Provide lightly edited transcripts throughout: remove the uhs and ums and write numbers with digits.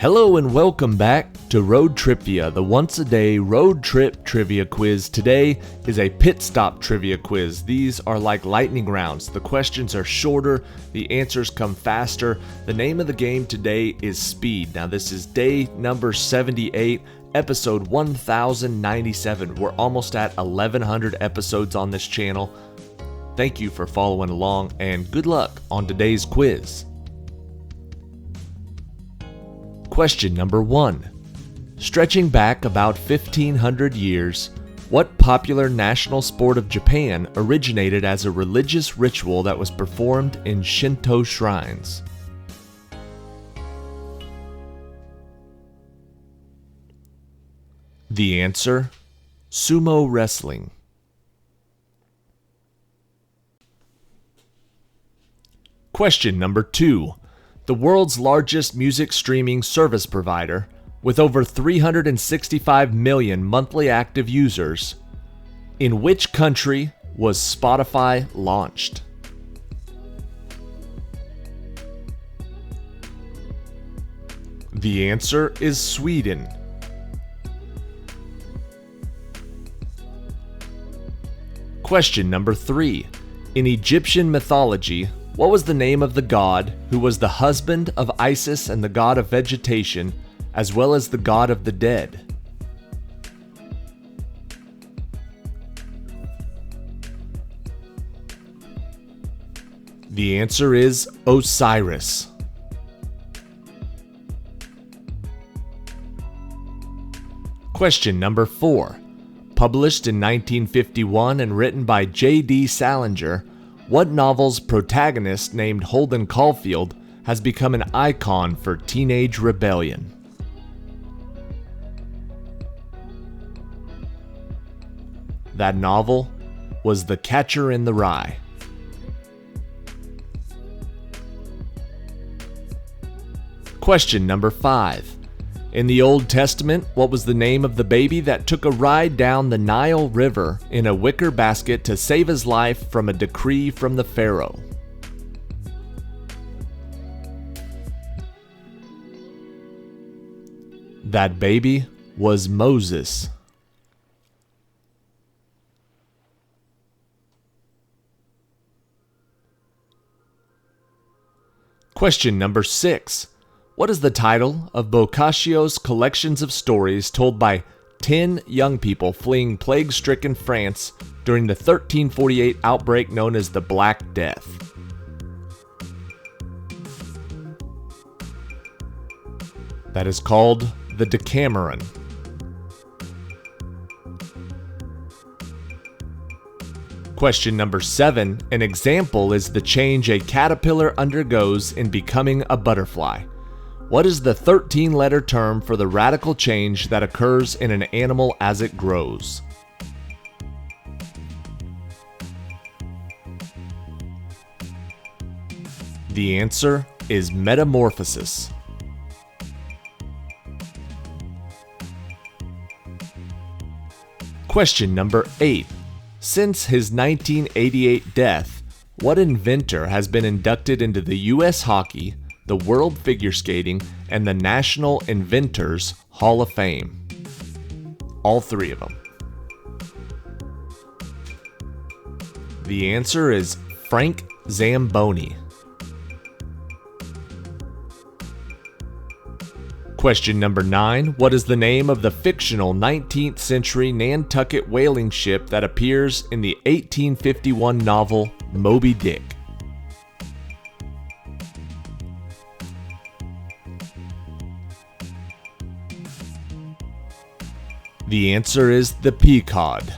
Hello and welcome back to ROADTRIpVIA, the once-a-day road trip trivia quiz. Today is a pit stop trivia quiz. These are like lightning rounds. The questions are shorter, the answers come faster. The name of the game today is Speed. Now this is day number 78, episode 1097. We're almost at 1100 episodes on this channel. Thank you for following along and good luck on today's quiz. Question number 1. Stretching back about 1500 years, what popular national sport of Japan originated as a religious ritual that was performed in Shinto shrines? The answer: sumo wrestling. Question number 2. The world's largest music streaming service provider, with over 365 million monthly active users. In which country was Spotify launched? The answer is Sweden. Question number 3. In Egyptian mythology, what was the name of the god who was the husband of Isis and the god of vegetation, as well as the god of the dead? The answer is Osiris. Question number 4. Published in 1951 and written by J.D. Salinger, what novel's protagonist, named Holden Caulfield, has become an icon for teenage rebellion? That novel was The Catcher in the Rye. Question number 5. In the Old Testament, what was the name of the baby that took a ride down the Nile River in a wicker basket to save his life from a decree from the Pharaoh? That baby was Moses. Question number 6. What is the title of Boccaccio's collections of stories told by 10 young people fleeing plague-stricken France during the 1348 outbreak known as the Black Death? That is called the Decameron. Question number 7. An example is the change a caterpillar undergoes in becoming a butterfly. What is the 13-letter term for the radical change that occurs in an animal as it grows? The answer is metamorphosis. Question number 8. Since his 1988 death, what inventor has been inducted into the U.S. Hockey, the World Figure Skating, and the National Inventors Hall of Fame? All 3 of them. The answer is Frank Zamboni. Question number 9. What is the name of the fictional 19th century Nantucket whaling ship that appears in the 1851 novel Moby Dick? The answer is the Pequod.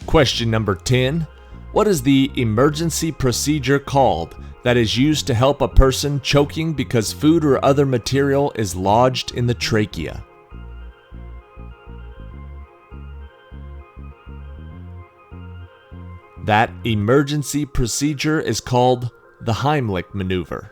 Question number 10. What is the emergency procedure called that is used to help a person choking because food or other material is lodged in the trachea? That emergency procedure is called the Heimlich maneuver.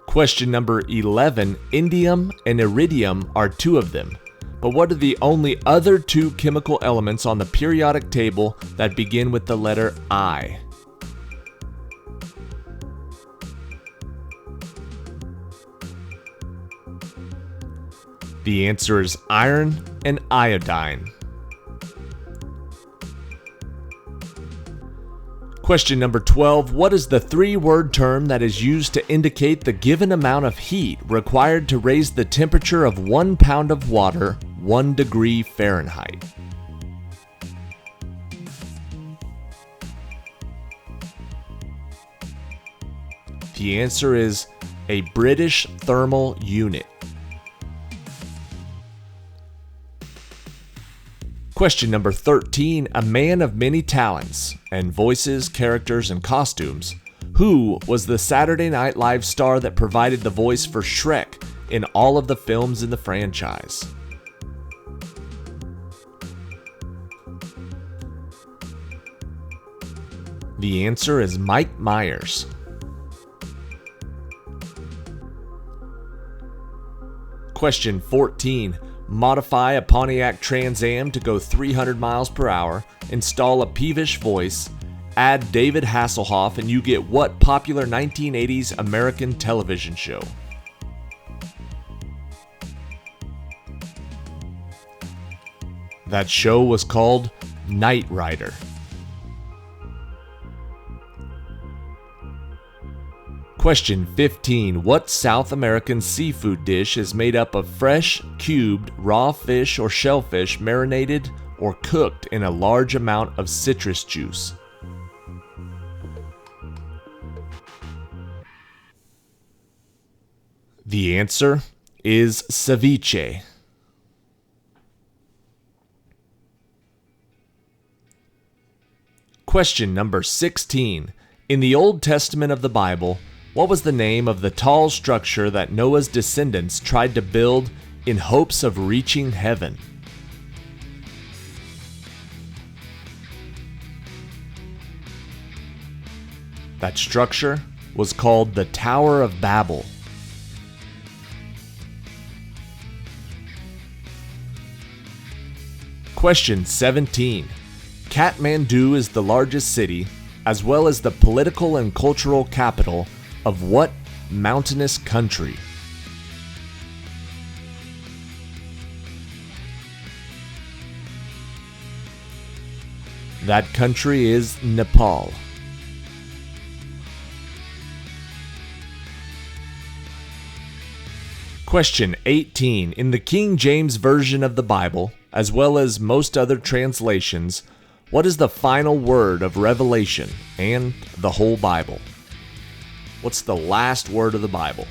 Question number 11. Indium and iridium are 2 of them, But what are the only other two chemical elements on the periodic table that begin with the letter I? The answer is iron and iodine. Question number 12. What is the three-word term that is used to indicate the given amount of heat required to raise the temperature of 1 pound of water 1 degree Fahrenheit? The answer is a British thermal unit. Question number 13. A man of many talents and voices, characters, and costumes. Who was the Saturday Night Live star that provided the voice for Shrek in all of the films in the franchise? The answer is Mike Myers. Question 14. Modify a Pontiac Trans Am to go 300 miles per hour, install a peevish voice, add David Hasselhoff, and you get what popular 1980s American television show? That show was called Knight Rider. Question 15. What South American seafood dish is made up of fresh, cubed, raw fish or shellfish marinated or cooked in a large amount of citrus juice? The answer is ceviche. Question number 16. In the Old Testament of the Bible, what was the name of the tall structure that Noah's descendants tried to build in hopes of reaching heaven? That structure was called the Tower of Babel. Question 17. Kathmandu is the largest city, as well as the political and cultural capital of what mountainous country? That country is Nepal. Question 18. In the King James Version of the Bible, as well as most other translations, what is the final word of Revelation and the whole Bible? What's the last word of the Bible?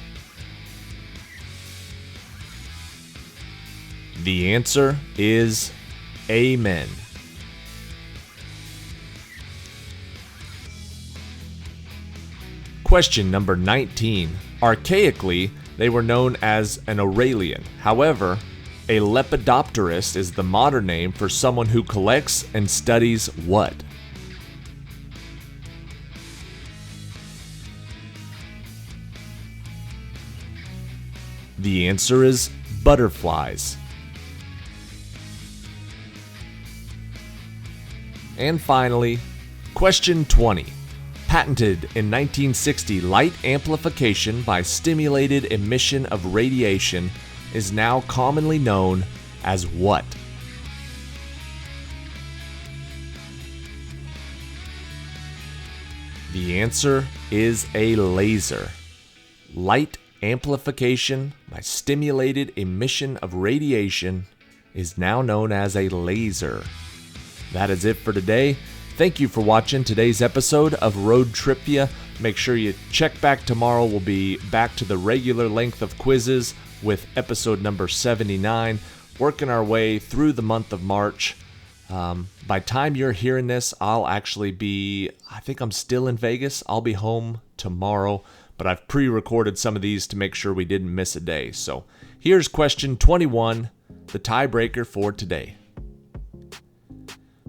The answer is Amen. Question number 19. Archaically, they were known as an Aurelian. However, a lepidopterist is the modern name for someone who collects and studies what? The answer is butterflies. And finally, question 20. Patented in 1960, light amplification by stimulated emission of radiation is now commonly known as what? The answer is a laser. Light amplification by stimulated emission of radiation is now known as a laser. That is it for today. Thank you for watching today's episode of ROADTRIpVIA. Make sure you check back tomorrow. We'll be back to the regular length of quizzes with episode number 79, working our way through the month of March. By time you're hearing this, I'll actually be, I think I'm still in Vegas. I'll be home tomorrow, but I've pre-recorded some of these to make sure we didn't miss a day. So here's question 21, the tiebreaker for today.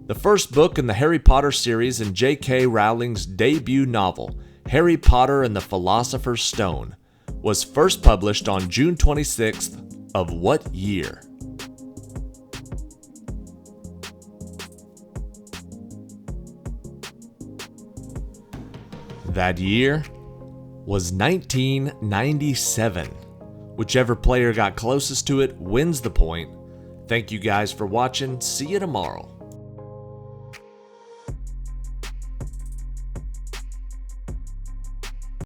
The first book in the Harry Potter series and J.K. Rowling's debut novel, Harry Potter and the Philosopher's Stone, was first published on June 26th of what year? That year was 1997. Whichever player got closest to it wins the point. Thank you guys for watching. See you tomorrow.